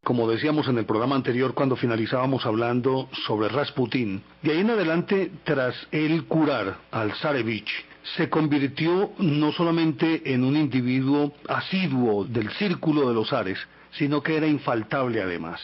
como decíamos en el programa anterior cuando finalizábamos hablando sobre Rasputín. De ahí en adelante, tras él curar al zarevich, se convirtió no solamente en un individuo asiduo del círculo de los zares, sino que era infaltable además.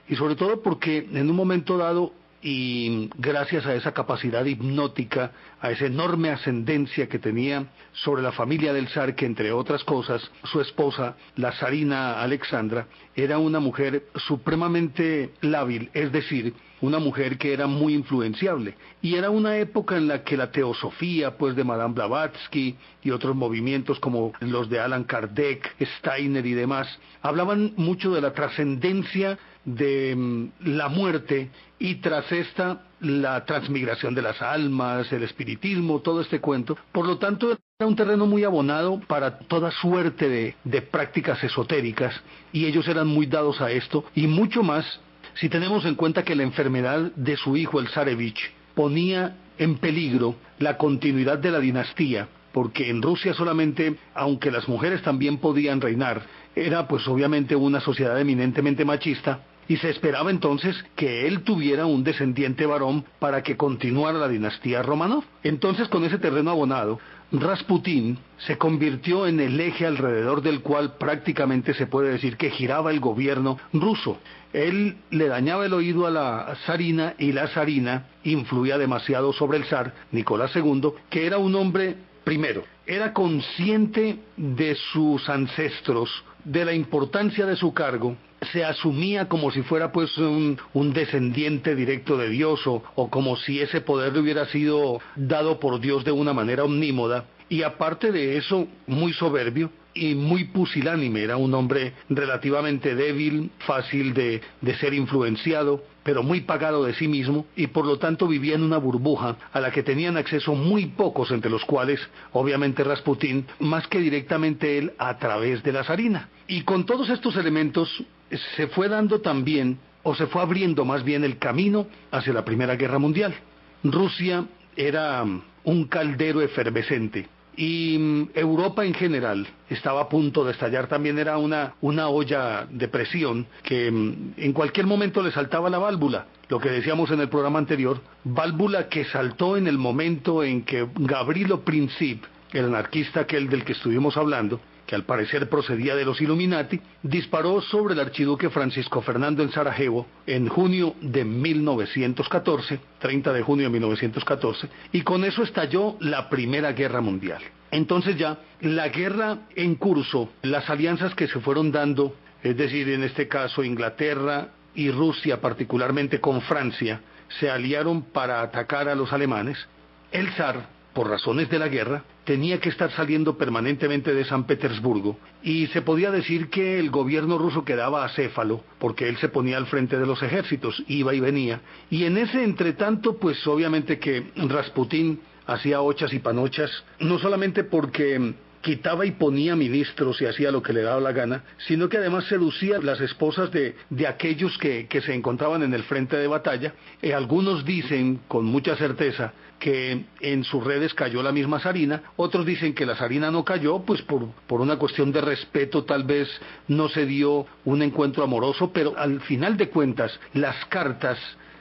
Y sobre todo porque en un momento dado, y gracias a esa capacidad hipnótica, a esa enorme ascendencia que tenía sobre la familia del zar, que entre otras cosas, su esposa, la zarina Alexandra, era una mujer supremamente lábil, es decir, una mujer que era muy influenciable. Y era una época en la que la teosofía, pues, de Madame Blavatsky y otros movimientos como los de Allan Kardec, Steiner y demás, hablaban mucho de la trascendencia de la muerte, y tras esta la transmigración de las almas, el espiritismo, todo este cuento. Por lo tanto, era un terreno muy abonado para toda suerte de prácticas esotéricas, y ellos eran muy dados a esto, y mucho más si tenemos en cuenta que la enfermedad de su hijo el zarevich ponía en peligro la continuidad de la dinastía, porque en Rusia solamente, aunque las mujeres también podían reinar, era pues obviamente una sociedad eminentemente machista, y se esperaba entonces que él tuviera un descendiente varón para que continuara la dinastía Romanov. Entonces, con ese terreno abonado, Rasputín se convirtió en el eje alrededor del cual prácticamente se puede decir que giraba el gobierno ruso. Él le dañaba el oído a la zarina, y la zarina influía demasiado sobre el zar Nicolás II, que era un hombre, primero, era consciente de sus ancestros, de la importancia de su cargo, se asumía como si fuera pues un descendiente directo de Dios, o como si ese poder le hubiera sido dado por Dios de una manera omnímoda, y aparte de eso, muy soberbio y muy pusilánime. Era un hombre relativamente débil, fácil de ser influenciado, pero muy pagado de sí mismo, y por lo tanto vivía en una burbuja a la que tenían acceso muy pocos, entre los cuales obviamente Rasputín, más que directamente él a través de la zarina. Y con todos estos elementos se fue dando también, o se fue abriendo más bien, el camino hacia la Primera Guerra Mundial. Rusia era un caldero efervescente, y Europa en general estaba a punto de estallar también. Era una olla de presión que en cualquier momento le saltaba la válvula, lo que decíamos en el programa anterior, válvula que saltó en el momento en que Gavrilo Princip, el anarquista aquel del que estuvimos hablando, que al parecer procedía de los Illuminati, disparó sobre el archiduque Francisco Fernando en Sarajevo en junio de 1914, 30 de junio de 1914, y con eso estalló la Primera Guerra Mundial. Entonces ya, la guerra en curso, las alianzas que se fueron dando, es decir, en este caso Inglaterra y Rusia, particularmente con Francia, se aliaron para atacar a los alemanes. El zar, por razones de la guerra, tenía que estar saliendo permanentemente de San Petersburgo, y se podía decir que el gobierno ruso quedaba acéfalo, porque él se ponía al frente de los ejércitos, iba y venía, y en ese entretanto, pues obviamente que Rasputín hacía ochas y panochas, no solamente porque quitaba y ponía ministros y hacía lo que le daba la gana, sino que además seducía a las esposas de aquellos que se encontraban en el frente de batalla. Algunos dicen con mucha certeza que en sus redes cayó la misma zarina, otros dicen que la zarina no cayó, pues por una cuestión de respeto, tal vez no se dio un encuentro amoroso, pero al final de cuentas, las cartas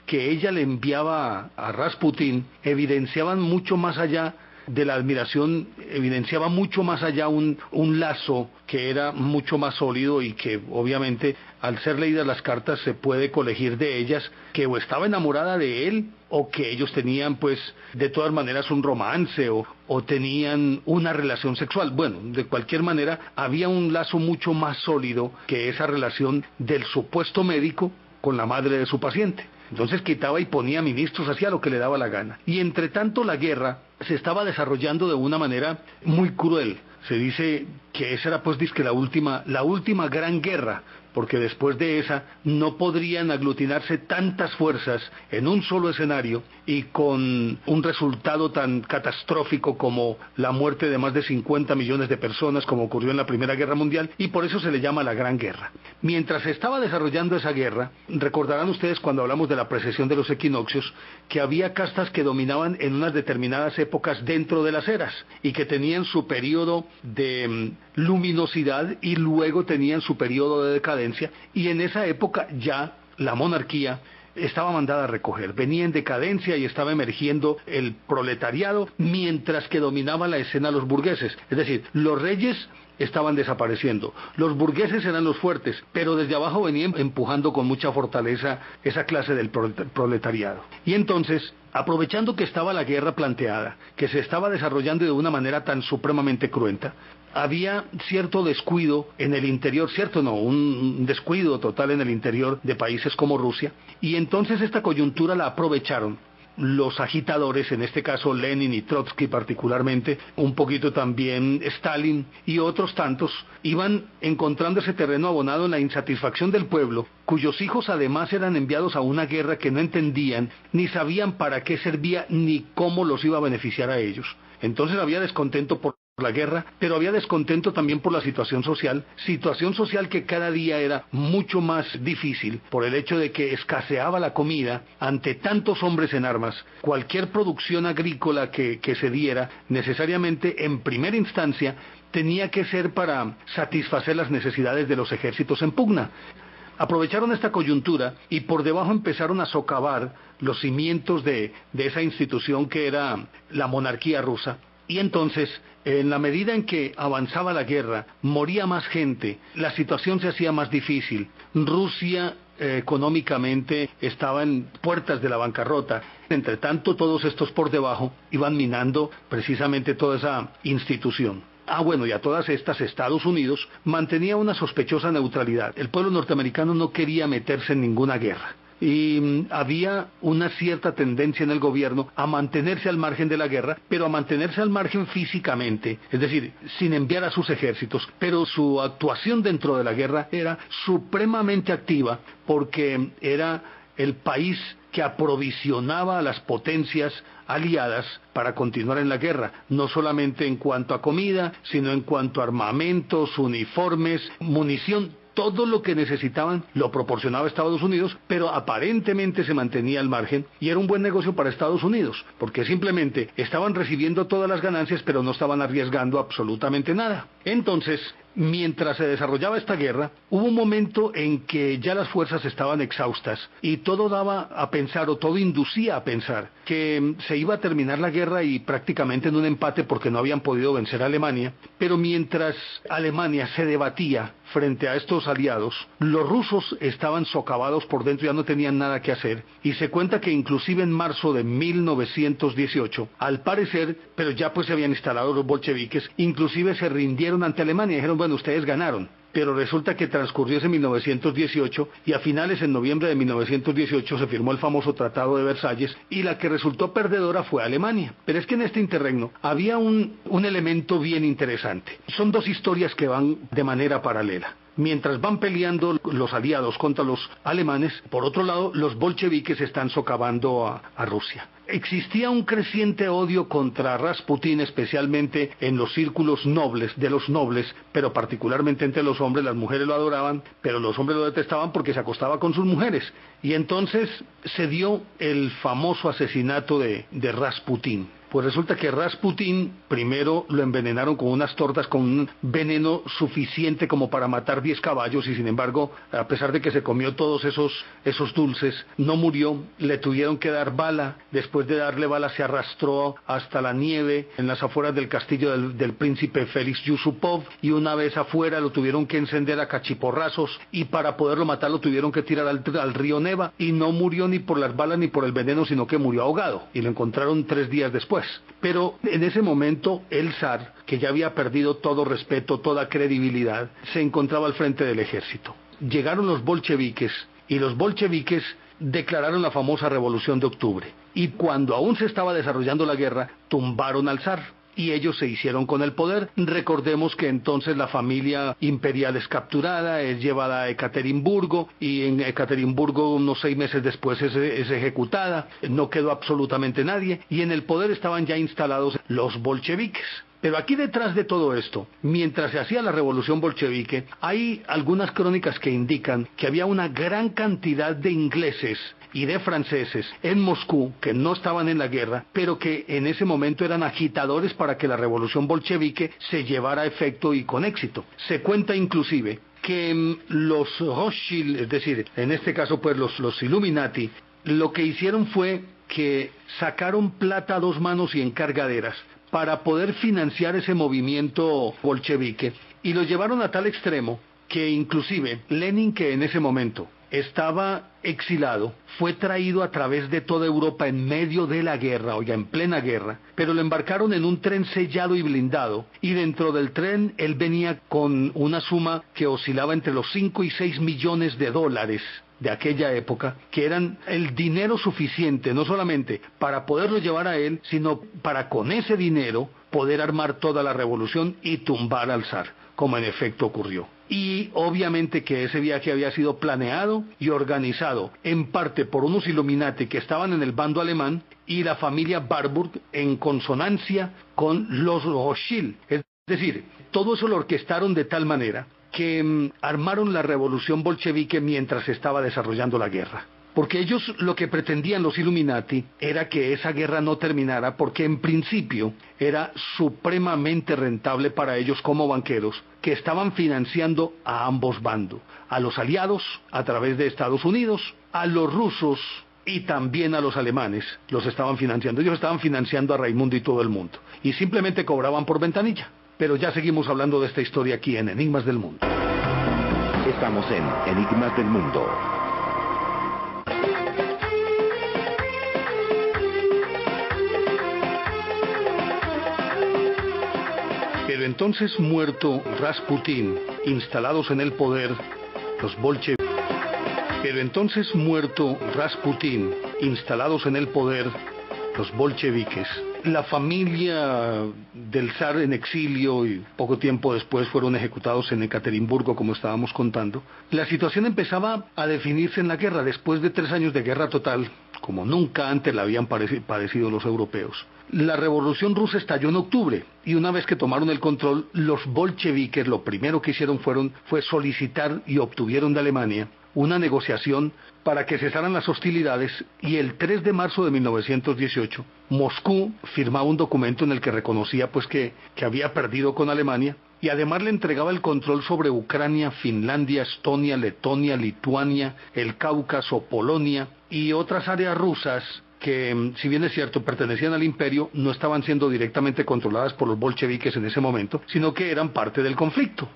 que ella le enviaba a Rasputín evidenciaban mucho más allá de la admiración, evidenciaba mucho más allá un lazo que era mucho más sólido, y que obviamente al ser leídas las cartas se puede colegir de ellas que o estaba enamorada de él, o que ellos tenían pues de todas maneras un romance, o tenían una relación sexual. Bueno, de cualquier manera había un lazo mucho más sólido que esa relación del supuesto médico con la madre de su paciente. Entonces quitaba y ponía ministros, hacía lo que le daba la gana. Y entre tanto la guerra se estaba desarrollando de una manera muy cruel. Se dice que esa era pues dizque la última gran guerra, porque después de esa no podrían aglutinarse tantas fuerzas en un solo escenario y con un resultado tan catastrófico como la muerte de más de 50 millones de personas, como ocurrió en la Primera Guerra Mundial, y por eso se le llama la Gran Guerra. Mientras se estaba desarrollando esa guerra, recordarán ustedes cuando hablamos de la precesión de los equinoccios, que había castas que dominaban en unas determinadas épocas dentro de las eras, y que tenían su periodo de luminosidad y luego tenían su periodo de decadencia, y en esa época ya la monarquía estaba mandada a recoger, venía en decadencia y estaba emergiendo el proletariado, mientras que dominaba la escena los burgueses. Es decir, los reyes estaban desapareciendo, los burgueses eran los fuertes, pero desde abajo venían empujando con mucha fortaleza esa clase del proletariado. Y entonces, aprovechando que estaba la guerra planteada, que se estaba desarrollando de una manera tan supremamente cruenta, había cierto descuido en el interior, un descuido total en el interior de países como Rusia, y entonces esta coyuntura la aprovecharon los agitadores, en este caso Lenin y Trotsky particularmente, un poquito también Stalin y otros tantos, iban encontrando ese terreno abonado en la insatisfacción del pueblo, cuyos hijos además eran enviados a una guerra que no entendían, ni sabían para qué servía, ni cómo los iba a beneficiar a ellos. Entonces había descontento por la guerra, pero había descontento también por la situación social que cada día era mucho más difícil por el hecho de que escaseaba la comida ante tantos hombres en armas. Cualquier producción agrícola que se diera, necesariamente en primera instancia, tenía que ser para satisfacer las necesidades de los ejércitos en pugna. Aprovecharon esta coyuntura y por debajo empezaron a socavar los cimientos de esa institución que era la monarquía rusa. Y entonces, en la medida en que avanzaba la guerra, moría más gente, la situación se hacía más difícil. Rusia económicamente estaba en puertas de la bancarrota. Entre tanto, todos estos por debajo iban minando precisamente toda esa institución. Y a todas estas Estados Unidos mantenía una sospechosa neutralidad. El pueblo norteamericano no quería meterse en ninguna guerra. Y había una cierta tendencia en el gobierno a mantenerse al margen de la guerra, pero a mantenerse al margen físicamente, es decir, sin enviar a sus ejércitos, pero su actuación dentro de la guerra era supremamente activa porque era el país que aprovisionaba a las potencias aliadas para continuar en la guerra, no solamente en cuanto a comida, sino en cuanto a armamentos, uniformes, munición. Todo lo que necesitaban lo proporcionaba Estados Unidos, pero aparentemente se mantenía al margen y era un buen negocio para Estados Unidos, porque simplemente estaban recibiendo todas las ganancias, pero no estaban arriesgando absolutamente nada. Entonces, mientras se desarrollaba esta guerra, hubo un momento en que ya las fuerzas estaban exhaustas y todo daba a pensar, o todo inducía a pensar, que se iba a terminar la guerra y prácticamente en un empate porque no habían podido vencer a Alemania. Pero mientras Alemania se debatía frente a estos aliados, los rusos estaban socavados por dentro, ya no tenían nada que hacer, y se cuenta que inclusive en marzo de 1918, al parecer, pero ya pues se habían instalado los bolcheviques, inclusive se rindieron ante Alemania y dijeron, bueno, ustedes ganaron. Pero resulta que transcurrió ese 1918 y a finales en noviembre de 1918 se firmó el famoso Tratado de Versalles y la que resultó perdedora fue Alemania. Pero es que en este interregno había un elemento bien interesante. Son dos historias que van de manera paralela. Mientras van peleando los aliados contra los alemanes, por otro lado, los bolcheviques están socavando a Rusia. Existía un creciente odio contra Rasputín, especialmente en los círculos nobles, de los nobles, pero particularmente entre los hombres. Las mujeres lo adoraban, pero los hombres lo detestaban porque se acostaba con sus mujeres. Y entonces se dio el famoso asesinato de Rasputín. Pues resulta que Rasputín primero lo envenenaron con unas tortas con un veneno suficiente como para matar 10 caballos y sin embargo, a pesar de que se comió todos esos dulces, no murió, le tuvieron que dar bala. Después de darle bala se arrastró hasta la nieve en las afueras del castillo del príncipe Félix Yusupov y una vez afuera lo tuvieron que encender a cachiporrazos y para poderlo matar lo tuvieron que tirar al río Neva y no murió ni por las balas ni por el veneno, sino que murió ahogado y lo encontraron 3 días después. Pero en ese momento el zar, que ya había perdido todo respeto, toda credibilidad, se encontraba al frente del ejército. Llegaron los bolcheviques y los bolcheviques declararon la famosa Revolución de Octubre. Y cuando aún se estaba desarrollando la guerra, tumbaron al zar. Y ellos se hicieron con el poder. Recordemos que entonces la familia imperial es capturada, es llevada a Ekaterimburgo, y en Ekaterimburgo unos 6 meses después es ejecutada. No quedó absolutamente nadie, y en el poder estaban ya instalados los bolcheviques. Pero aquí detrás de todo esto, mientras se hacía la revolución bolchevique, hay algunas crónicas que indican que había una gran cantidad de ingleses y de franceses en Moscú que no estaban en la guerra, pero que en ese momento eran agitadores para que la revolución bolchevique se llevara a efecto y con éxito. Se cuenta inclusive que los Rothschild, es decir, en este caso pues los Illuminati, lo que hicieron fue que sacaron plata a dos manos y en cargaderas para poder financiar ese movimiento bolchevique, y lo llevaron a tal extremo que inclusive Lenin, que en ese momento estaba exilado, fue traído a través de toda Europa en medio de la guerra, oiga, en plena guerra, pero lo embarcaron en un tren sellado y blindado, y dentro del tren él venía con una suma que oscilaba entre los 5 y 6 millones de dólares de aquella época, que eran el dinero suficiente no solamente para poderlo llevar a él, sino para con ese dinero poder armar toda la revolución y tumbar al zar, como en efecto ocurrió. Y obviamente que ese viaje había sido planeado y organizado en parte por unos Illuminati que estaban en el bando alemán y la familia Warburg en consonancia con los Rothschild. Es decir, todo eso lo orquestaron de tal manera que armaron la revolución bolchevique mientras se estaba desarrollando la guerra. Porque ellos lo que pretendían, los Illuminati, era que esa guerra no terminara, porque en principio era supremamente rentable para ellos como banqueros, que estaban financiando a ambos bandos, a los aliados a través de Estados Unidos, a los rusos y también a los alemanes los estaban financiando. Ellos estaban financiando a Raimundo y todo el mundo, y simplemente cobraban por ventanilla. Pero ya seguimos hablando de esta historia aquí en Enigmas del Mundo. Estamos en Enigmas del Mundo. Pero entonces, muerto Rasputín, instalados en el poder los bolcheviques. Pero entonces, muerto Rasputín, instalados en el poder los bolcheviques, la familia del zar en exilio, y poco tiempo después fueron ejecutados en Ekaterimburgo, como estábamos contando, la situación empezaba a definirse en la guerra. Después de 3 años de guerra total, como nunca antes la habían padecido los europeos, la revolución rusa estalló en octubre, y una vez que tomaron el control, los bolcheviques lo primero que hicieron fue solicitar, y obtuvieron de Alemania, una negociación para que cesaran las hostilidades, y el 3 de marzo de 1918, Moscú firmaba un documento en el que reconocía pues que había perdido con Alemania, y además le entregaba el control sobre Ucrania, Finlandia, Estonia, Letonia, Lituania, el Cáucaso, Polonia y otras áreas rusas que, si bien es cierto, pertenecían al imperio, no estaban siendo directamente controladas por los bolcheviques en ese momento, sino que eran parte del conflicto.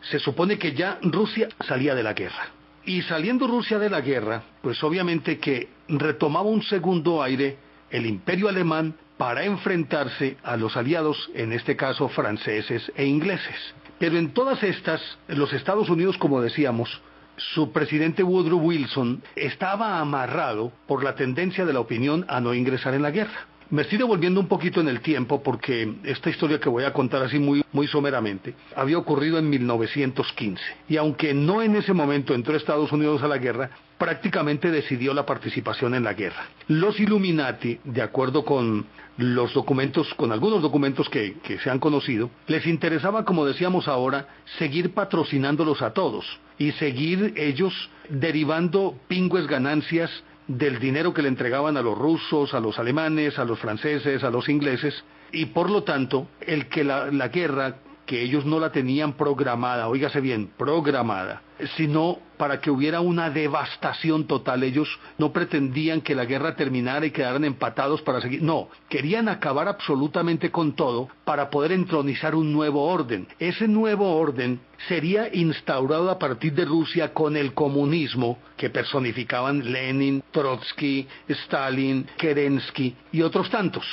Se supone que ya Rusia salía de la guerra. Y saliendo Rusia de la guerra, pues obviamente que retomaba un segundo aire el imperio alemán para enfrentarse a los aliados, en este caso franceses e ingleses. Pero en todas estas, los Estados Unidos, como decíamos, su presidente Woodrow Wilson estaba amarrado por la tendencia de la opinión a no ingresar en la guerra. Me estoy devolviendo un poquito en el tiempo porque esta historia que voy a contar así muy someramente había ocurrido en 1915, y aunque no en ese momento entró Estados Unidos a la guerra, prácticamente decidió la participación en la guerra. Los Illuminati, de acuerdo con los documentos, con algunos documentos que se han conocido, les interesaba, como decíamos ahora, seguir patrocinándolos a todos y seguir ellos derivando pingües ganancias del dinero que le entregaban a los rusos, a los alemanes, a los franceses, a los ingleses, y por lo tanto, el que la guerra, que ellos no la tenían programada, óigase bien, programada, sino para que hubiera una devastación total. Ellos no pretendían que la guerra terminara y quedaran empatados para seguir, no, querían acabar absolutamente con todo para poder entronizar un nuevo orden. Ese nuevo orden sería instaurado a partir de Rusia con el comunismo que personificaban Lenin, Trotsky, Stalin, Kerensky y otros tantos.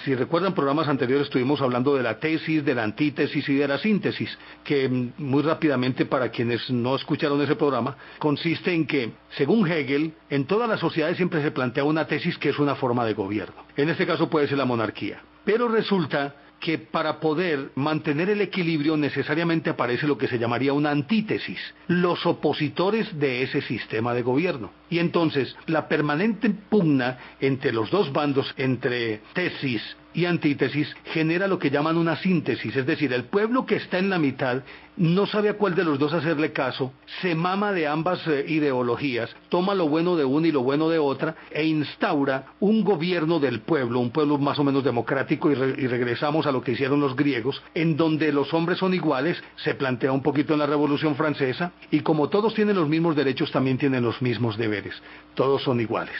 Si recuerdan, programas anteriores estuvimos hablando de la tesis, de la antítesis y de la síntesis, que muy rápidamente, para quienes no escucharon ese programa, consiste en que, según Hegel, en todas las sociedades siempre se plantea una tesis que es una forma de gobierno. En este caso puede ser la monarquía. Pero resulta que para poder mantener el equilibrio necesariamente aparece lo que se llamaría una antítesis, los opositores de ese sistema de gobierno. Y entonces la permanente pugna entre los dos bandos, entre tesis y antítesis, genera lo que llaman una síntesis, es decir, el pueblo que está en la mitad no sabe a cuál de los dos hacerle caso, se mama de ambas ideologías, toma lo bueno de una y lo bueno de otra, e instaura un gobierno del pueblo, un pueblo más o menos democrático, y regresamos a lo que hicieron los griegos, en donde los hombres son iguales, se plantea un poquito en la Revolución Francesa, y como todos tienen los mismos derechos, también tienen los mismos deberes, todos son iguales.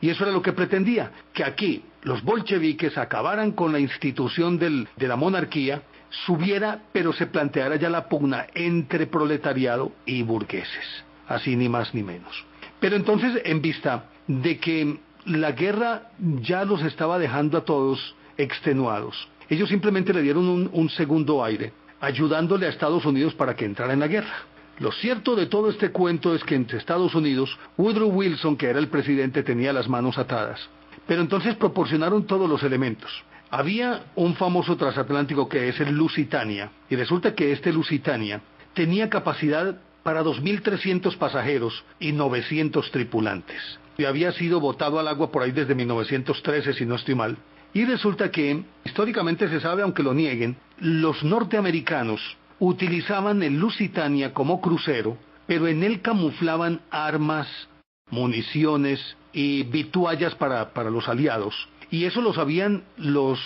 Y eso era lo que pretendía, que aquí los bolcheviques acabaran con la institución de la monarquía, subiera, pero se planteara ya la pugna entre proletariado y burgueses, así ni más ni menos. Pero entonces, en vista de que la guerra ya los estaba dejando a todos extenuados, ellos simplemente le dieron un segundo aire, ayudándole a Estados Unidos para que entrara en la guerra. Lo cierto de todo este cuento es que entre Estados Unidos, Woodrow Wilson, que era el presidente, tenía las manos atadas. Pero entonces proporcionaron todos los elementos. Había un famoso transatlántico que es el Lusitania, y resulta que este Lusitania tenía capacidad para 2.300 pasajeros y 900 tripulantes. Y había sido botado al agua por ahí desde 1913, si no estoy mal. Y resulta que, históricamente se sabe, aunque lo nieguen, los norteamericanos utilizaban el Lusitania como crucero, pero en él camuflaban armas, municiones y vituallas para los aliados. Y eso lo sabían los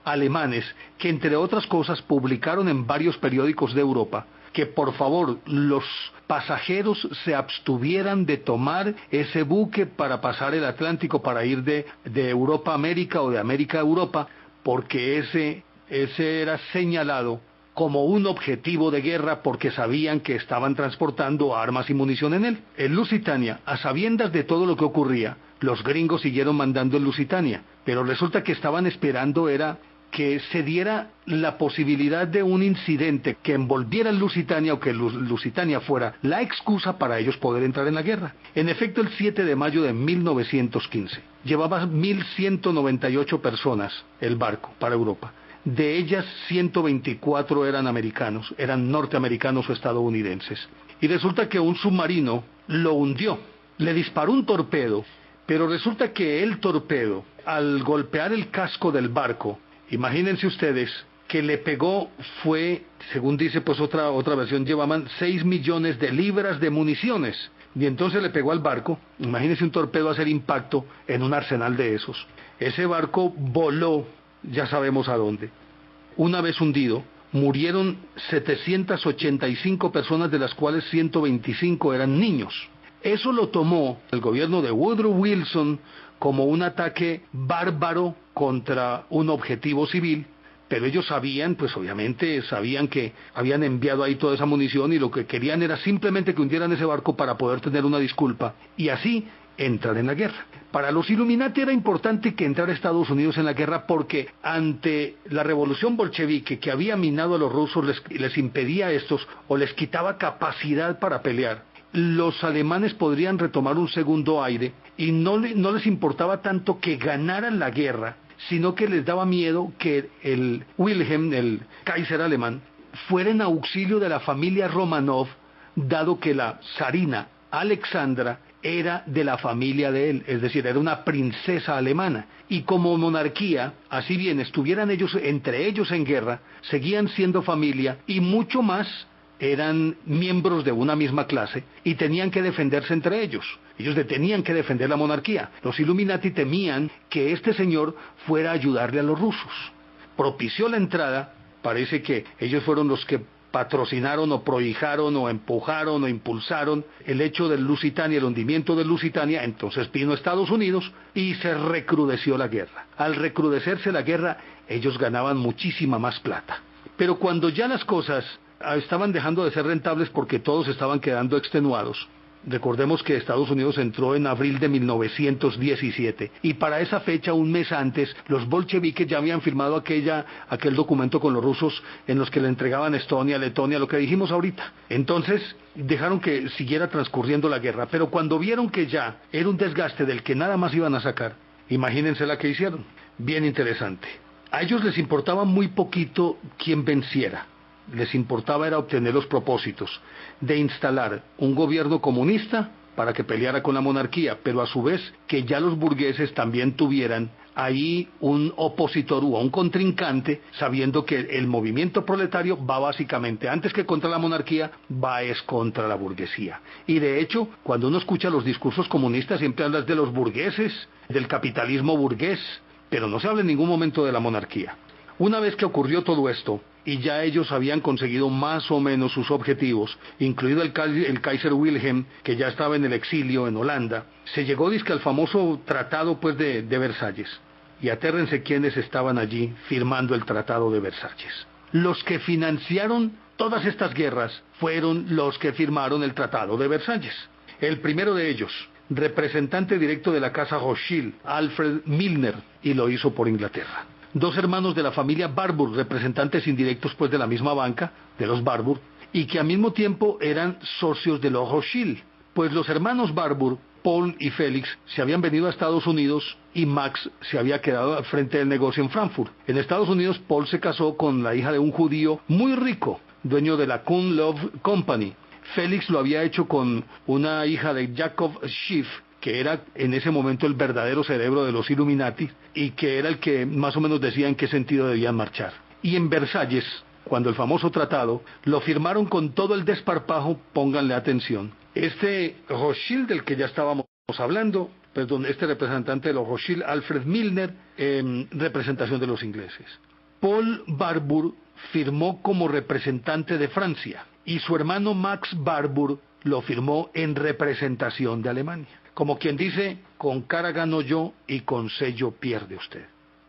alemanes, que entre otras cosas publicaron en varios periódicos de Europa que por favor los pasajeros se abstuvieran de tomar ese buque para pasar el Atlántico, para ir de Europa a América o de América a Europa, porque ese era señalado como un objetivo de guerra, porque sabían que estaban transportando armas y munición en él. El Lusitania, a sabiendas de todo lo que ocurría, los gringos siguieron mandando el Lusitania, pero resulta que estaban esperando era que se diera la posibilidad de un incidente que envolviera el Lusitania, o que el Lusitania fuera la excusa para ellos poder entrar en la guerra. En efecto, el 7 de mayo de 1915, llevaba 1.198 personas el barco para Europa. De ellas 124 eran americanos, eran norteamericanos o estadounidenses. Y resulta que un submarino lo hundió, le disparó un torpedo, pero resulta que el torpedo, al golpear el casco del barco, imagínense ustedes que le pegó, fue, según dice pues otra versión, llevaban 6 millones de libras de municiones. Y entonces le pegó al barco. Imagínense un torpedo hacer impacto en un arsenal de esos. Ese barco voló, ya sabemos a dónde. Una vez hundido, murieron 785 personas, de las cuales 125 eran niños. Eso lo tomó el gobierno de Woodrow Wilson como un ataque bárbaro contra un objetivo civil, pero ellos sabían, pues obviamente sabían que habían enviado ahí toda esa munición, y lo que querían era simplemente que hundieran ese barco para poder tener una disculpa, y así entrar en la guerra. Para los Illuminati era importante que entrara Estados Unidos en la guerra, porque ante la revolución bolchevique, que había minado a los rusos, les impedía a estos, o les quitaba capacidad para pelear, los alemanes podrían retomar un segundo aire, y no les importaba tanto que ganaran la guerra, sino que les daba miedo que el Wilhelm, el Kaiser alemán, fuera en auxilio de la familia Romanov, dado que la zarina Alexandra era de la familia de él, es decir, era una princesa alemana, y como monarquía, así bien estuvieran ellos entre ellos en guerra, seguían siendo familia, y mucho más eran miembros de una misma clase, y tenían que defenderse entre ellos. Ellos tenían que defender la monarquía. Los Illuminati temían que este señor fuera a ayudarle a los rusos. Propició la entrada. Parece que ellos fueron los que patrocinaron o prohijaron o empujaron o impulsaron el hecho del Lusitania, el hundimiento del Lusitania. Entonces vino Estados Unidos y se recrudeció la guerra. Al recrudecerse la guerra, ellos ganaban muchísima más plata. Pero cuando ya las cosas estaban dejando de ser rentables, porque todos estaban quedando extenuados. Recordemos que Estados Unidos entró en abril de 1917, y para esa fecha, un mes antes, los bolcheviques ya habían firmado aquel documento con los rusos, en los que le entregaban Estonia, Letonia, lo que dijimos ahorita. Entonces dejaron que siguiera transcurriendo la guerra, pero cuando vieron que ya era un desgaste del que nada más iban a sacar, imagínense la que hicieron. Bien interesante. A ellos les importaba muy poquito quién venciera. Les importaba era obtener los propósitos de instalar un gobierno comunista para que peleara con la monarquía, pero a su vez que ya los burgueses también tuvieran ahí un opositor o un contrincante, sabiendo que el movimiento proletario va básicamente, antes que contra la monarquía, va es contra la burguesía. Y de hecho, cuando uno escucha los discursos comunistas, siempre hablas de los burgueses, del capitalismo burgués, pero no se habla en ningún momento de la monarquía. Una vez que ocurrió todo esto, y ya ellos habían conseguido más o menos sus objetivos, incluido el Kaiser Wilhelm, que ya estaba en el exilio en Holanda, se llegó dizque al famoso tratado pues de Versalles. Y atérrense quienes estaban allí firmando el tratado de Versalles. Los que financiaron todas estas guerras fueron los que firmaron el tratado de Versalles. El primero de ellos, representante directo de la casa Rothschild, Alfred Milner, y lo hizo por Inglaterra. Dos hermanos de la familia Warburg, representantes indirectos pues de la misma banca, de los Warburg, y que al mismo tiempo eran socios de los Rothschild. Pues los hermanos Warburg, Paul y Félix, se habían venido a Estados Unidos y Max se había quedado al frente del negocio en Frankfurt. En Estados Unidos, Paul se casó con la hija de un judío muy rico, dueño de la Kuhn Love Company. Félix lo había hecho con una hija de Jacob Schiff, que era en ese momento el verdadero cerebro de los Illuminati y que era el que más o menos decía en qué sentido debían marchar. Y en Versalles, cuando el famoso tratado, lo firmaron con todo el desparpajo, pónganle atención. Este Rothschild del que ya estábamos hablando, perdón, este representante de los Rothschild, Alfred Milner, en representación de los ingleses. Paul Warburg firmó como representante de Francia y su hermano Max Warburg lo firmó en representación de Alemania. Como quien dice, con cara gano yo y con sello pierde usted.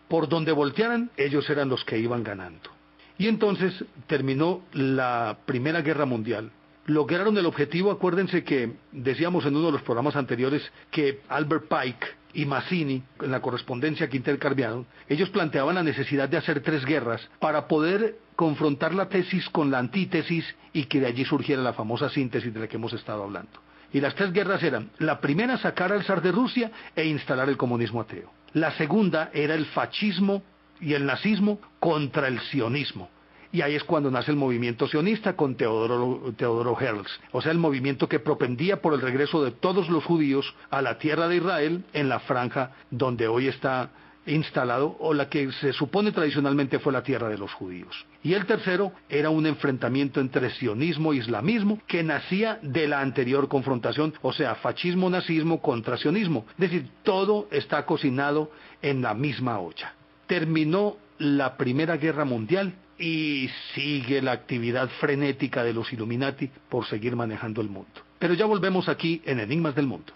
Por donde voltearan, ellos eran los que iban ganando. Y entonces terminó la Primera Guerra Mundial. Lograron el objetivo, acuérdense que decíamos en uno de los programas anteriores que Albert Pike y Mazzini, en la correspondencia que intercambiaron, ellos planteaban la necesidad de hacer 3 guerras para poder confrontar la tesis con la antítesis y que de allí surgiera la famosa síntesis de la que hemos estado hablando. Y las 3 guerras eran, la primera, sacar al zar de Rusia e instalar el comunismo ateo. La segunda era el fascismo y el nazismo contra el sionismo. Y ahí es cuando nace el movimiento sionista con Teodoro Herzl. O sea, el movimiento que propendía por el regreso de todos los judíos a la tierra de Israel, en la franja donde hoy está instalado, o la que se supone tradicionalmente fue la tierra de los judíos. Y el tercero era un enfrentamiento entre sionismo e islamismo que nacía de la anterior confrontación, o sea, fascismo-nazismo contra sionismo. Es decir, todo está cocinado en la misma olla. Terminó la Primera Guerra Mundial y sigue la actividad frenética de los Illuminati por seguir manejando el mundo. Pero ya volvemos aquí en Enigmas del Mundo.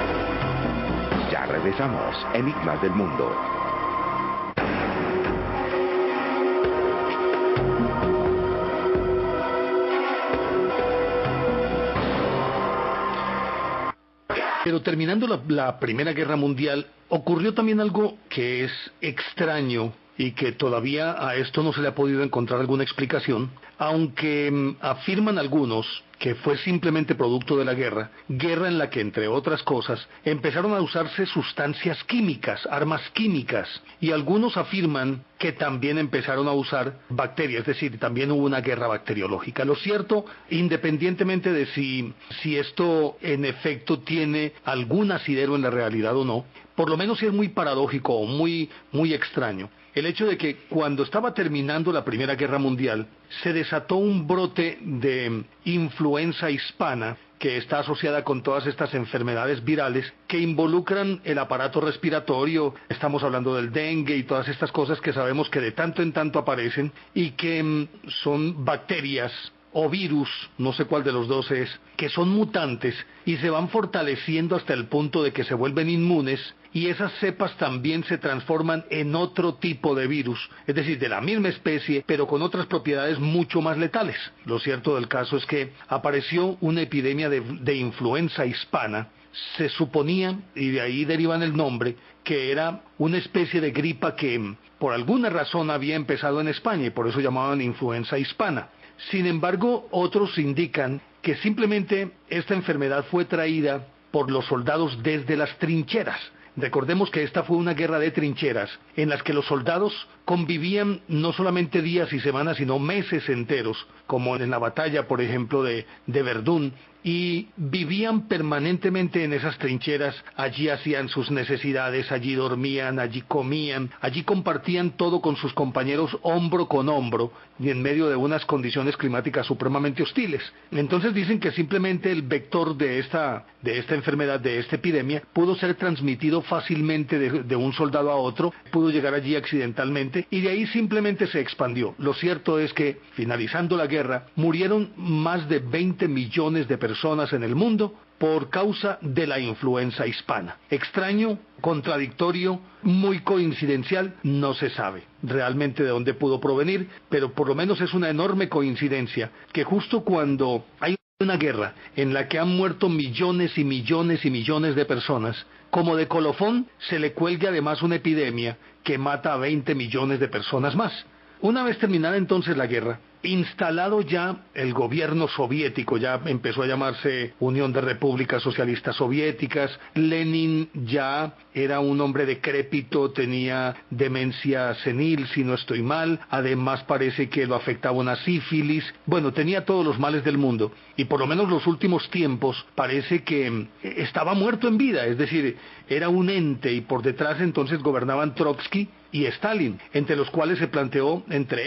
Ya regresamos, Enigmas del Mundo. Pero terminando la Primera Guerra Mundial, ocurrió también algo que es extraño y que todavía a esto no se le ha podido encontrar alguna explicación, aunque afirman algunos que fue simplemente producto de la guerra en la que, entre otras cosas, empezaron a usarse sustancias químicas, armas químicas, y algunos afirman que también empezaron a usar bacterias, es decir, también hubo una guerra bacteriológica. Lo cierto, independientemente de si esto en efecto tiene algún asidero en la realidad o no, por lo menos es muy paradójico o muy extraño el hecho de que cuando estaba terminando la Primera Guerra Mundial se desató un brote de influenza hispana que está asociada con todas estas enfermedades virales que involucran el aparato respiratorio. Estamos hablando del dengue y todas estas cosas que sabemos que de tanto en tanto aparecen y que son bacterias o virus, no sé cuál de los dos es, que son mutantes y se van fortaleciendo hasta el punto de que se vuelven inmunes, y esas cepas también se transforman en otro tipo de virus, es decir, de la misma especie, pero con otras propiedades mucho más letales. Lo cierto del caso es que apareció una epidemia de influenza hispana. Se suponía, y de ahí derivan el nombre, que era una especie de gripa que por alguna razón había empezado en España y por eso llamaban influenza hispana. Sin embargo, otros indican que simplemente esta enfermedad fue traída por los soldados desde las trincheras. Recordemos que esta fue una guerra de trincheras en las que los soldados convivían no solamente días y semanas, sino meses enteros, como en la batalla, por ejemplo, de Verdún, y vivían permanentemente en esas trincheras. Allí hacían sus necesidades, allí dormían, allí comían, allí compartían todo con sus compañeros hombro con hombro, y en medio de unas condiciones climáticas supremamente hostiles. Entonces dicen que simplemente el vector de esta enfermedad, de esta epidemia, pudo ser transmitido fácilmente de un soldado a otro, pudo llegar allí accidentalmente, y de ahí simplemente se expandió. Lo cierto es que, finalizando la guerra, murieron más de 20 millones de personas en el mundo por causa de la influenza hispana. Extraño, contradictorio, muy coincidencial, no se sabe realmente de dónde pudo provenir, pero por lo menos es una enorme coincidencia que justo cuando hay una guerra en la que han muerto millones y millones y millones de personas, como de colofón se le cuelgue además una epidemia que mata a 20 millones de personas más. Una vez terminada entonces la guerra, instalado ya el gobierno soviético, ya empezó a llamarse Unión de Repúblicas Socialistas Soviéticas, Lenin ya era un hombre decrépito, tenía demencia senil, si no estoy mal, además parece que lo afectaba una sífilis, bueno, tenía todos los males del mundo, y por lo menos los últimos tiempos parece que estaba muerto en vida, es decir, era un ente, y por detrás entonces gobernaban Trotsky y Stalin, entre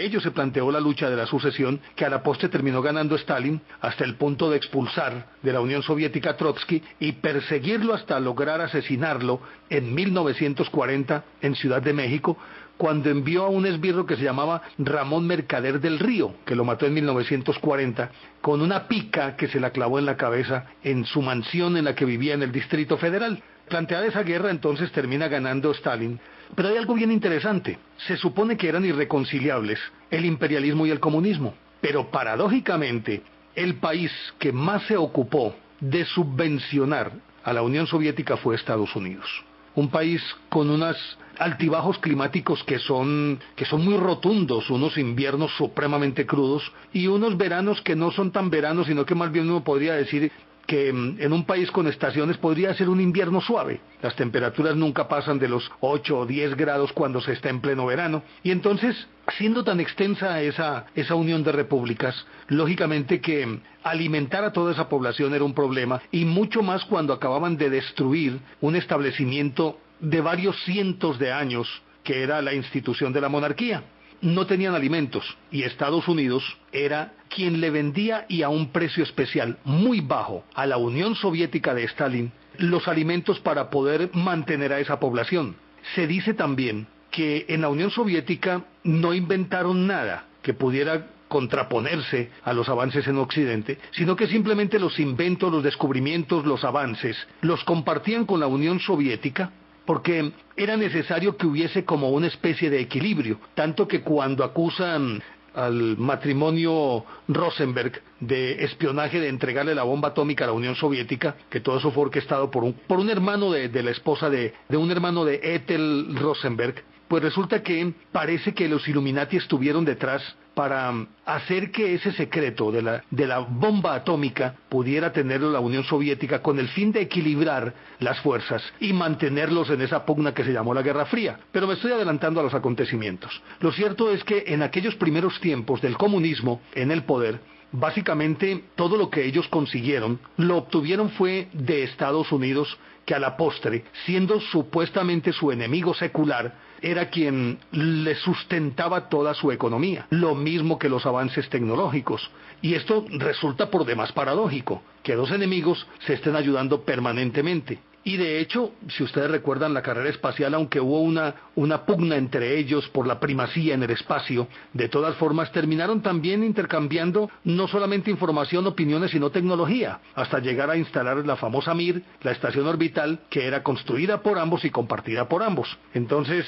ellos se planteó la lucha de la sucesión, que a la postre terminó ganando Stalin hasta el punto de expulsar de la Unión Soviética a Trotsky y perseguirlo hasta lograr asesinarlo en 1940 en Ciudad de México, cuando envió a un esbirro que se llamaba Ramón Mercader del Río, que lo mató en 1940, con una pica que se la clavó en la cabeza en su mansión en la que vivía en el Distrito Federal. Planteada esa guerra, entonces termina ganando Stalin. Pero hay algo bien interesante. Se supone que eran irreconciliables el imperialismo y el comunismo. Pero paradójicamente, el país que más se ocupó de subvencionar a la Unión Soviética fue Estados Unidos. Un país con unos altibajos climáticos que son muy rotundos, unos inviernos supremamente crudos y unos veranos que no son tan veranos, sino que más bien uno podría decir que en un país con estaciones podría ser un invierno suave. Las temperaturas nunca pasan de los 8 o 10 grados cuando se está en pleno verano. Y entonces, siendo tan extensa esa unión de repúblicas, lógicamente que alimentar a toda esa población era un problema, y mucho más cuando acababan de destruir un establecimiento de varios cientos de años, que era la institución de la monarquía. No tenían alimentos, y Estados Unidos era quien le vendía, y a un precio especial muy bajo, a la Unión Soviética de Stalin los alimentos para poder mantener a esa población. Se dice también que en la Unión Soviética no inventaron nada que pudiera contraponerse a los avances en Occidente, sino que simplemente los inventos, los descubrimientos, los avances, los compartían con la Unión Soviética, porque era necesario que hubiese como una especie de equilibrio, tanto que cuando acusan al matrimonio Rosenberg de espionaje, de entregarle la bomba atómica a la Unión Soviética, que todo eso fue orquestado por un hermano de la esposa de un hermano de Ethel Rosenberg, pues resulta que parece que los Illuminati estuvieron detrás para hacer que ese secreto de la bomba atómica pudiera tenerlo la Unión Soviética, con el fin de equilibrar las fuerzas y mantenerlos en esa pugna que se llamó la Guerra Fría. Pero me estoy adelantando a los acontecimientos. Lo cierto es que en aquellos primeros tiempos del comunismo en el poder, básicamente todo lo que ellos consiguieron lo obtuvieron fue de Estados Unidos, que a la postre, siendo supuestamente su enemigo secular, era quien le sustentaba toda su economía, lo mismo que los avances tecnológicos. Y esto resulta por demás paradójico, que dos enemigos se estén ayudando permanentemente. Y de hecho, si ustedes recuerdan la carrera espacial, aunque hubo una pugna entre ellos por la primacía en el espacio, de todas formas terminaron también intercambiando no solamente información, opiniones, sino tecnología, hasta llegar a instalar la famosa Mir, la estación orbital, que era construida por ambos y compartida por ambos. Entonces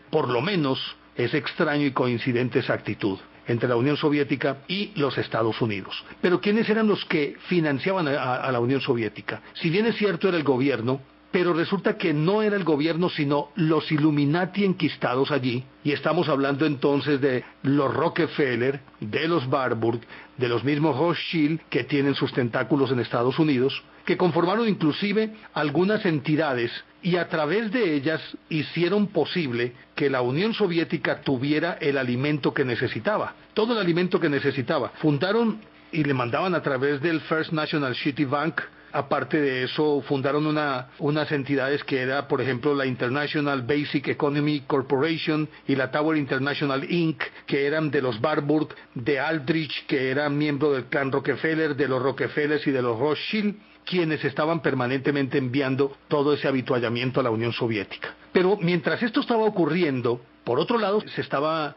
por lo menos, es extraño y coincidente esa actitud entre la Unión Soviética y los Estados Unidos. Pero ¿quiénes eran los que financiaban a la Unión Soviética? Si bien es cierto era el gobierno, pero resulta que no era el gobierno sino los Illuminati enquistados allí, y estamos hablando entonces de los Rockefeller, de los Warburg, de los mismos Rothschild que tienen sus tentáculos en Estados Unidos, que conformaron inclusive algunas entidades y a través de ellas hicieron posible que la Unión Soviética tuviera el alimento que necesitaba, todo el alimento que necesitaba. Fundaron y le mandaban a través del First National City Bank. Aparte de eso, fundaron unas entidades que era, por ejemplo, la International Basic Economy Corporation y la Tower International Inc., que eran de los Warburg, de Aldrich, que era miembro del clan Rockefeller, de los Rockefellers y de los Rothschild, quienes estaban permanentemente enviando todo ese avituallamiento a la Unión Soviética. Pero mientras esto estaba ocurriendo, por otro lado, se estaba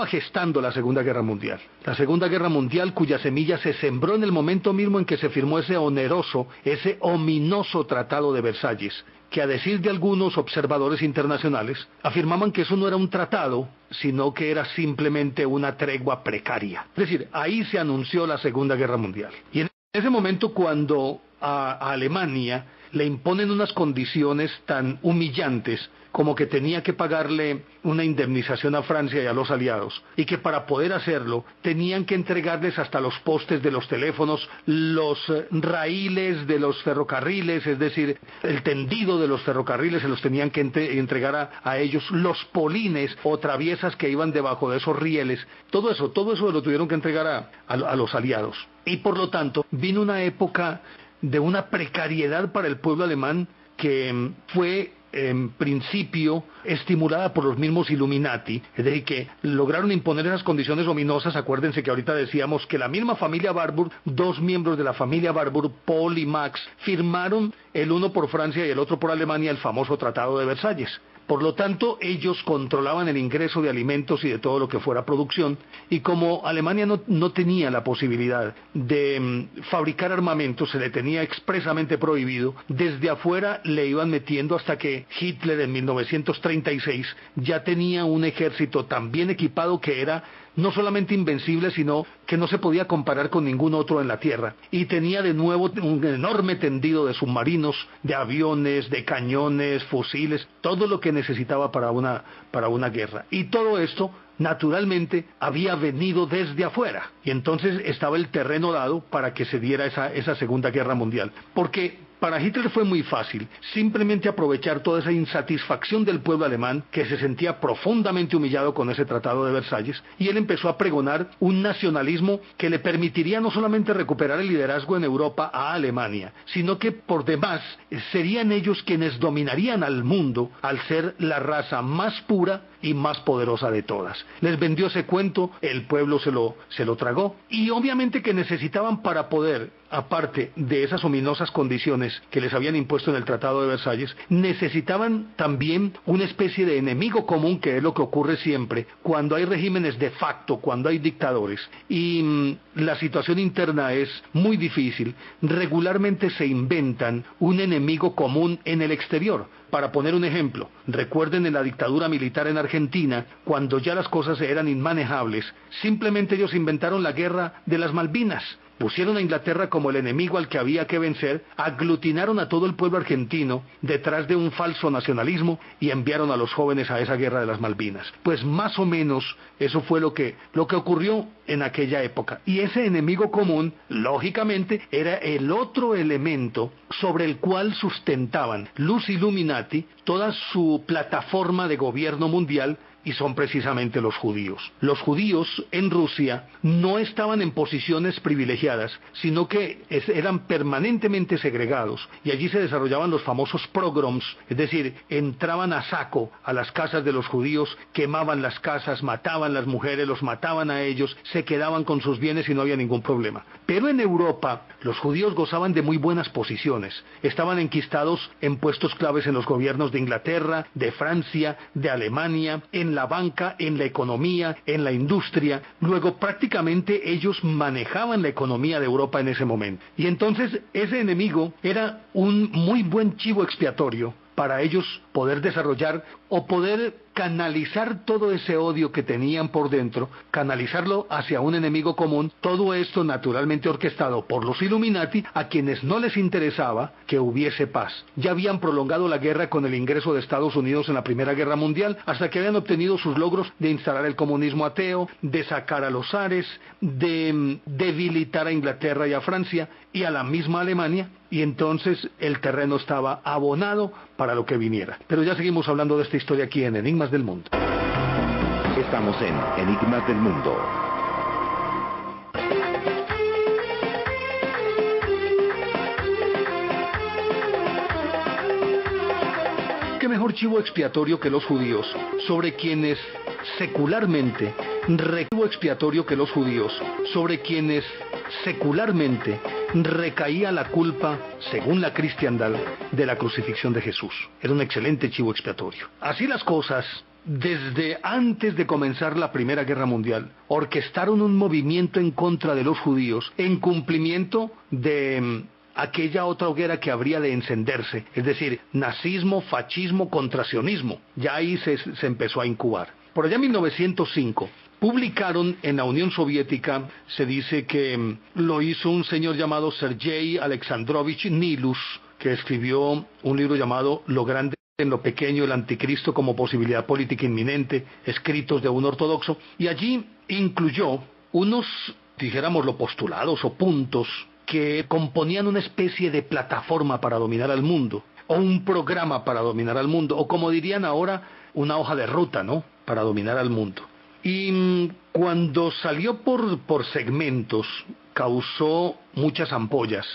gestando la Segunda Guerra Mundial. La Segunda Guerra Mundial, cuya semilla se sembró en el momento mismo en que se firmó ese oneroso, ese ominoso Tratado de Versalles, que a decir de algunos observadores internacionales, afirmaban que eso no era un tratado, sino que era simplemente una tregua precaria. Es decir, ahí se anunció la Segunda Guerra Mundial. Y en ese momento, cuando a Alemania le imponen unas condiciones tan humillantes como que tenía que pagarle una indemnización a Francia y a los aliados, y que para poder hacerlo tenían que entregarles hasta los postes de los teléfonos, los raíles de los ferrocarriles, es decir, el tendido de los ferrocarriles se los tenían que entregar a ellos, los polines o traviesas que iban debajo de esos rieles, todo eso lo tuvieron que entregar a los aliados. Y por lo tanto vino una época de una precariedad para el pueblo alemán que fue en principio estimulada por los mismos Illuminati, es decir, que lograron imponer esas condiciones ominosas. Acuérdense que ahorita decíamos que la misma familia Warburg, dos miembros de la familia Warburg, Paul y Max, firmaron el uno por Francia y el otro por Alemania el famoso Tratado de Versalles. Por lo tanto, ellos controlaban el ingreso de alimentos y de todo lo que fuera producción, y como Alemania no tenía la posibilidad de fabricar armamentos, se le tenía expresamente prohibido, desde afuera le iban metiendo hasta que Hitler en 1936 ya tenía un ejército tan bien equipado que era no solamente invencible, sino que no se podía comparar con ningún otro en la Tierra. Y tenía de nuevo un enorme tendido de submarinos, de aviones, de cañones, fusiles, todo lo que necesitaba para una guerra. Y todo esto, naturalmente, había venido desde afuera. Y entonces estaba el terreno dado para que se diera esa Segunda Guerra Mundial. Porque para Hitler fue muy fácil simplemente aprovechar toda esa insatisfacción del pueblo alemán, que se sentía profundamente humillado con ese Tratado de Versalles, y él empezó a pregonar un nacionalismo que le permitiría no solamente recuperar el liderazgo en Europa a Alemania, sino que por demás serían ellos quienes dominarían al mundo al ser la raza más pura y más poderosa de todas. Les vendió ese cuento, el pueblo se lo tragó, y obviamente que necesitaban, para poder, aparte de esas ominosas condiciones que les habían impuesto en el Tratado de Versalles, necesitaban también una especie de enemigo común, que es lo que ocurre siempre cuando hay regímenes de facto, cuando hay dictadores, y la situación interna es muy difícil. Regularmente se inventan un enemigo común en el exterior. Para poner un ejemplo, recuerden en la dictadura militar en Argentina, cuando ya las cosas eran inmanejables, simplemente ellos inventaron la guerra de las Malvinas. Pusieron a Inglaterra como el enemigo al que había que vencer, aglutinaron a todo el pueblo argentino detrás de un falso nacionalismo y enviaron a los jóvenes a esa guerra de las Malvinas. Pues más o menos eso fue lo que ocurrió en aquella época. Y ese enemigo común, lógicamente, era el otro elemento sobre el cual sustentaban los Illuminati toda su plataforma de gobierno mundial, y son precisamente los judíos. Los judíos en Rusia no estaban en posiciones privilegiadas, sino que eran permanentemente segregados, y allí se desarrollaban los famosos pogroms, es decir, entraban a saco a las casas de los judíos, quemaban las casas, mataban las mujeres, los mataban a ellos, se quedaban con sus bienes y no había ningún problema. Pero en Europa los judíos gozaban de muy buenas posiciones, estaban enquistados en puestos claves en los gobiernos de Inglaterra, de Francia, de Alemania, en la banca, en la economía, en la industria. Luego prácticamente ellos manejaban la economía de Europa en ese momento. Y entonces ese enemigo era un muy buen chivo expiatorio para ellos poder desarrollar o poder canalizar todo ese odio que tenían por dentro, canalizarlo hacia un enemigo común, todo esto naturalmente orquestado por los Illuminati, a quienes no les interesaba que hubiese paz. Ya habían prolongado la guerra con el ingreso de Estados Unidos en la Primera Guerra Mundial, hasta que habían obtenido sus logros de instalar el comunismo ateo, de sacar a los zares, de debilitar a Inglaterra y a Francia y a la misma Alemania, y entonces el terreno estaba abonado para lo que viniera. Pero ya seguimos hablando de esta historia aquí en Enigmas del Mundo. Estamos en Enigmas del Mundo. ¿Qué mejor chivo expiatorio que los judíos, sobre quienes secularmente recaía la culpa, según la cristiandad, de la crucifixión de Jesús? Era un excelente chivo expiatorio. Así las cosas, desde antes de comenzar la Primera Guerra Mundial, orquestaron un movimiento en contra de los judíos, en cumplimiento de aquella otra hoguera que habría de encenderse, es decir, nazismo, fascismo contra sionismo. Ya ahí se empezó a incubar. Por allá en 1905, publicaron en la Unión Soviética, se dice que lo hizo un señor llamado Sergei Alexandrovich Nilus, que escribió un libro llamado Lo grande en lo pequeño, el anticristo como posibilidad política inminente, escritos de un ortodoxo, y allí incluyó unos, dijéramoslo, postulados o puntos que componían una especie de plataforma para dominar al mundo, o un programa para dominar al mundo, o como dirían ahora, una hoja de ruta, ¿no?, para dominar al mundo. Y cuando salió por segmentos, causó muchas ampollas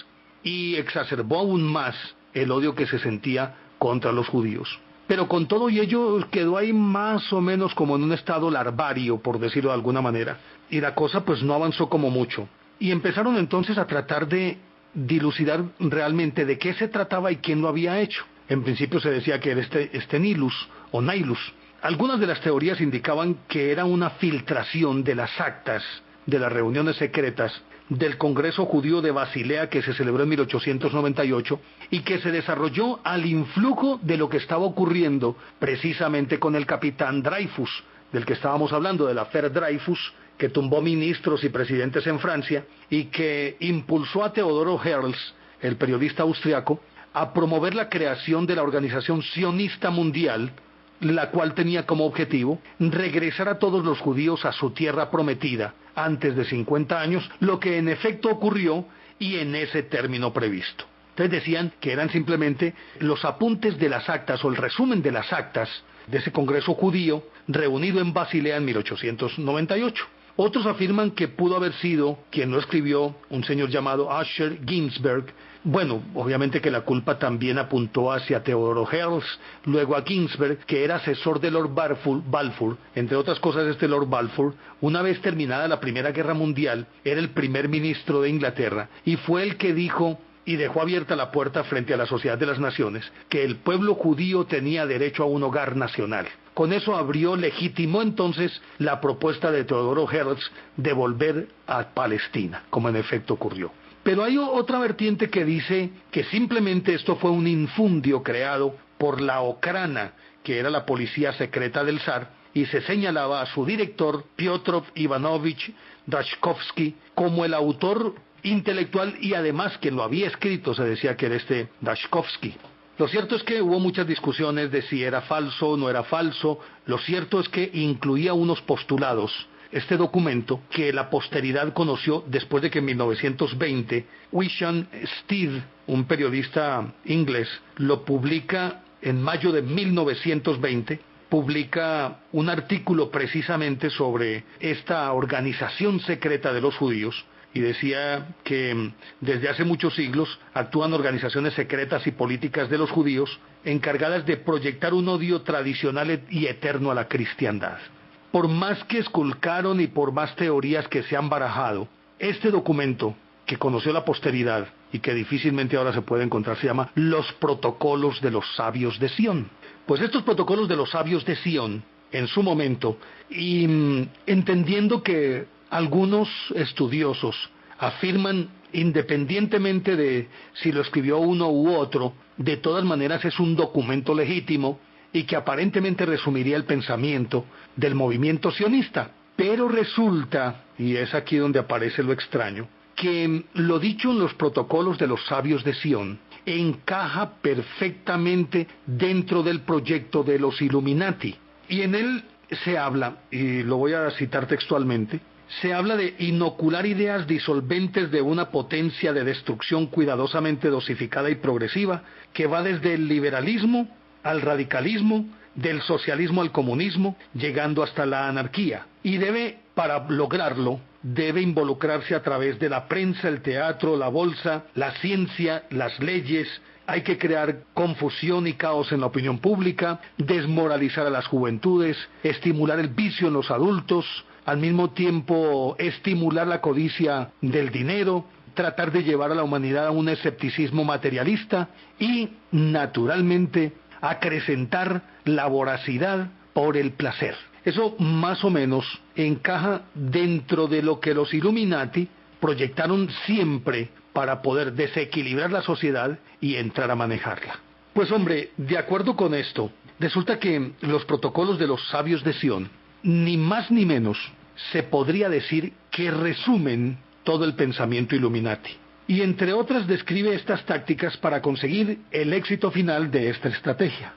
y exacerbó aún más el odio que se sentía contra los judíos. Pero con todo y ello quedó ahí más o menos como en un estado larvario, por decirlo de alguna manera, y la cosa pues no avanzó como mucho. Y empezaron entonces a tratar de dilucidar realmente de qué se trataba y quién lo había hecho. En principio se decía que era este Nilus o Nailus. Algunas de las teorías indicaban que era una filtración de las actas de las reuniones secretas del Congreso Judío de Basilea, que se celebró en 1898 y que se desarrolló al influjo de lo que estaba ocurriendo precisamente con el capitán Dreyfus, del que estábamos hablando, del affaire Dreyfus, que tumbó ministros y presidentes en Francia y que impulsó a Teodoro Herzl, el periodista austriaco, a promover la creación de la Organización Sionista Mundial, la cual tenía como objetivo regresar a todos los judíos a su tierra prometida antes de 50 años, lo que en efecto ocurrió y en ese término previsto. Entonces decían que eran simplemente los apuntes de las actas o el resumen de las actas de ese Congreso Judío reunido en Basilea en 1898. Otros afirman que pudo haber sido quien lo escribió, un señor llamado Asher Ginsberg. Bueno, obviamente que la culpa también apuntó hacia Teodoro Herzl, luego a Ginsberg, que era asesor de Lord Balfour. Entre otras cosas, este Lord Balfour, una vez terminada la Primera Guerra Mundial, era el primer ministro de Inglaterra y fue el que dijo y dejó abierta la puerta frente a la Sociedad de las Naciones, que el pueblo judío tenía derecho a un hogar nacional. Con eso legitimó entonces la propuesta de Teodoro Herzl de volver a Palestina, como en efecto ocurrió. Pero hay otra vertiente que dice que simplemente esto fue un infundio creado por la Okrana, que era la policía secreta del zar, y se señalaba a su director, Piotr Ivanovich Dashkovsky, como el autor intelectual y además quien lo había escrito se decía que era este Dashkovsky. Lo cierto es que hubo muchas discusiones de si era falso o no era falso. Lo cierto es que incluía unos postulados, este documento, que la posteridad conoció después de que en 1920 Wishon Steed, un periodista inglés, lo publica en mayo de 1920, publica un artículo precisamente sobre esta organización secreta de los judíos, y decía que desde hace muchos siglos actúan organizaciones secretas y políticas de los judíos encargadas de proyectar un odio tradicional y eterno a la cristiandad. Por más que esculcaron y por más teorías que se han barajado, este documento que conoció la posteridad y que difícilmente ahora se puede encontrar se llama Los Protocolos de los Sabios de Sion. Pues estos protocolos de los Sabios de Sion, en su momento, y entendiendo que algunos estudiosos afirman, independientemente de si lo escribió uno u otro, de todas maneras es un documento legítimo y que aparentemente resumiría el pensamiento del movimiento sionista. Pero resulta, y es aquí donde aparece lo extraño, que lo dicho en los protocolos de los sabios de Sion encaja perfectamente dentro del proyecto de los Illuminati. Y en él se habla, y lo voy a citar textualmente, se habla de inocular ideas disolventes de una potencia de destrucción cuidadosamente dosificada y progresiva, que va desde el liberalismo al radicalismo, del socialismo al comunismo, llegando hasta la anarquía. Y debe, para lograrlo, debe involucrarse a través de la prensa, el teatro, la bolsa, la ciencia, las leyes. Hay que crear confusión y caos en la opinión pública, desmoralizar a las juventudes, estimular el vicio en los adultos, al mismo tiempo estimular la codicia del dinero, tratar de llevar a la humanidad a un escepticismo materialista y, naturalmente, acrecentar la voracidad por el placer. Eso más o menos encaja dentro de lo que los Illuminati proyectaron siempre para poder desequilibrar la sociedad y entrar a manejarla. Pues hombre, de acuerdo con esto, resulta que los protocolos de los sabios de Sion, ni más ni menos, se podría decir que resumen todo el pensamiento Illuminati. Y entre otras describe estas tácticas para conseguir el éxito final de esta estrategia.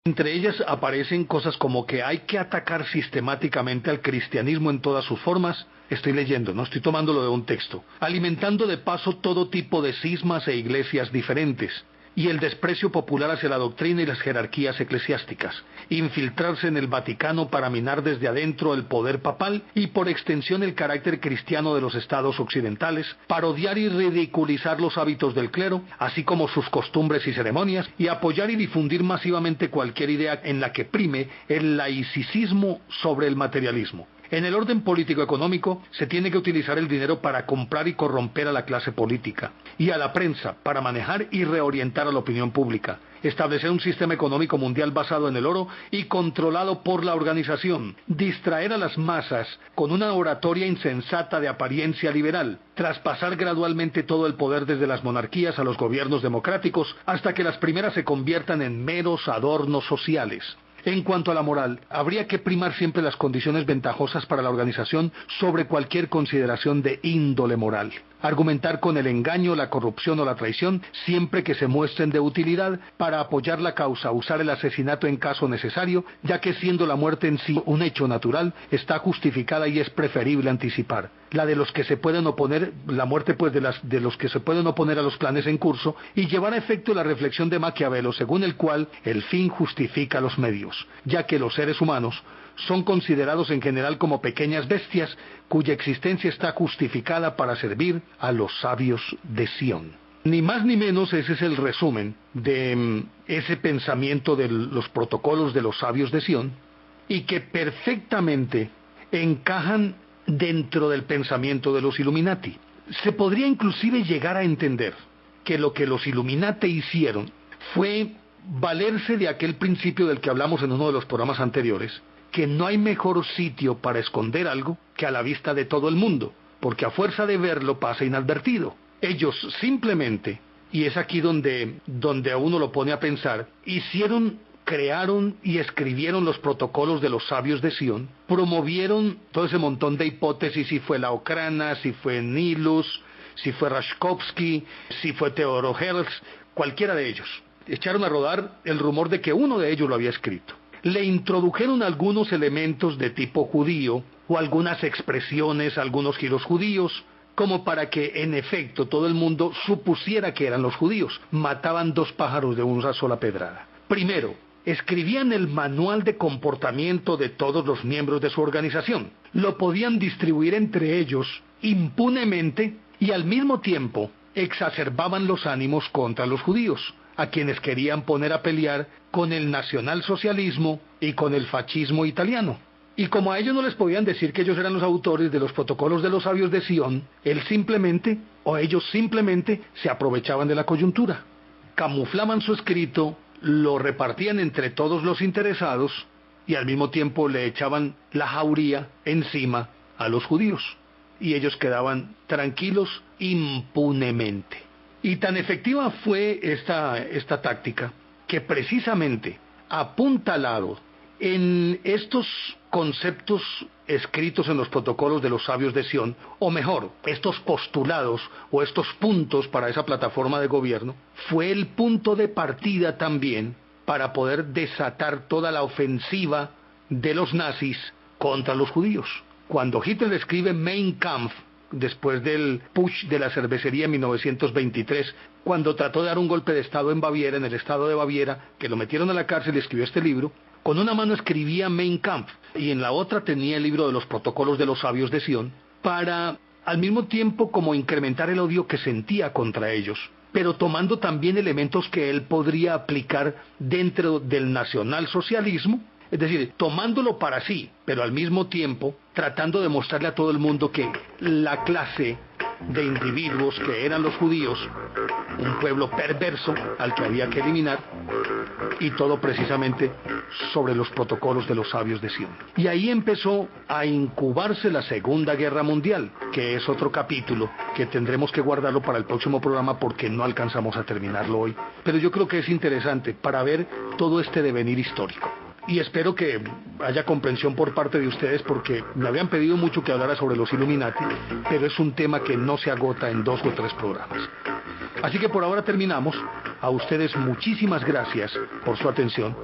Entre ellas aparecen cosas como que hay que atacar sistemáticamente al cristianismo en todas sus formas. Estoy leyendo, no estoy tomándolo de un texto. Alimentando de paso todo tipo de cismas e iglesias diferentes. Y el desprecio popular hacia la doctrina y las jerarquías eclesiásticas, infiltrarse en el Vaticano para minar desde adentro el poder papal y por extensión el carácter cristiano de los estados occidentales, parodiar y ridiculizar los hábitos del clero, así como sus costumbres y ceremonias, y apoyar y difundir masivamente cualquier idea en la que prime el laicismo sobre el materialismo. En el orden político-económico se tiene que utilizar el dinero para comprar y corromper a la clase política, y a la prensa para manejar y reorientar a la opinión pública, establecer un sistema económico mundial basado en el oro y controlado por la organización, distraer a las masas con una oratoria insensata de apariencia liberal, traspasar gradualmente todo el poder desde las monarquías a los gobiernos democráticos hasta que las primeras se conviertan en meros adornos sociales. En cuanto a la moral, habría que primar siempre las condiciones ventajosas para la organización sobre cualquier consideración de índole moral. Argumentar con el engaño, la corrupción o la traición siempre que se muestren de utilidad para apoyar la causa, usar el asesinato en caso necesario, ya que siendo la muerte en sí un hecho natural, está justificada y es preferible anticipar. La de los que se pueden oponer, la muerte pues de los que se pueden oponer a los planes en curso, y llevar a efecto la reflexión de Maquiavelo, según el cual el fin justifica los medios, ya que los seres humanos son considerados en general como pequeñas bestias cuya existencia está justificada para servir a los sabios de Sion. Ni más ni menos ese es el resumen de ese pensamiento de los protocolos de los sabios de Sion, y que perfectamente encajan dentro del pensamiento de los Illuminati. Se podría inclusive llegar a entender que lo que los Illuminati hicieron fue valerse de aquel principio del que hablamos en uno de los programas anteriores, que no hay mejor sitio para esconder algo que a la vista de todo el mundo, porque a fuerza de verlo pasa inadvertido. Ellos simplemente, y es aquí donde a uno lo pone a pensar, crearon y escribieron los protocolos de los sabios de Sion, promovieron todo ese montón de hipótesis, si fue Laocrana, si fue Nilus, si fue Rashkovsky, si fue Theodor Herzl, cualquiera de ellos. Echaron a rodar el rumor de que uno de ellos lo había escrito. Le introdujeron algunos elementos de tipo judío o algunas expresiones, algunos giros judíos, como para que en efecto todo el mundo supusiera que eran los judíos. Mataban dos pájaros de una sola pedrada. Primero, escribían el manual de comportamiento de todos los miembros de su organización. Lo podían distribuir entre ellos impunemente y al mismo tiempo exacerbaban los ánimos contra los judíos, a quienes querían poner a pelear con el nacionalsocialismo y con el fascismo italiano. Y como a ellos no les podían decir que ellos eran los autores de los protocolos de los sabios de Sion, ellos simplemente se aprovechaban de la coyuntura. Camuflaban su escrito, lo repartían entre todos los interesados y al mismo tiempo le echaban la jauría encima a los judíos. Y ellos quedaban tranquilos impunemente. Y tan efectiva fue esta táctica que precisamente apuntalado en estos conceptos escritos en los protocolos de los sabios de Sión, o mejor, estos postulados o estos puntos para esa plataforma de gobierno, fue el punto de partida también para poder desatar toda la ofensiva de los nazis contra los judíos. Cuando Hitler escribe Mein Kampf, después del putsch de la cervecería en 1923, cuando trató de dar un golpe de estado en Baviera, en el estado de Baviera, que lo metieron a la cárcel y escribió este libro, con una mano escribía Mein Kampf y en la otra tenía el libro de los protocolos de los sabios de Sion, para al mismo tiempo como incrementar el odio que sentía contra ellos, pero tomando también elementos que él podría aplicar dentro del nacionalsocialismo, es decir, tomándolo para sí, pero al mismo tiempo tratando de mostrarle a todo el mundo que la clase de individuos que eran los judíos, un pueblo perverso al que había que eliminar, y todo precisamente sobre los protocolos de los sabios de Sion. Y ahí empezó a incubarse la Segunda Guerra Mundial, que es otro capítulo que tendremos que guardarlo para el próximo programa porque no alcanzamos a terminarlo hoy. Pero yo creo que es interesante para ver todo este devenir histórico. Y espero que haya comprensión por parte de ustedes porque me habían pedido mucho que hablara sobre los Illuminati, pero es un tema que no se agota en 2 o 3 programas. Así que por ahora terminamos. A ustedes muchísimas gracias por su atención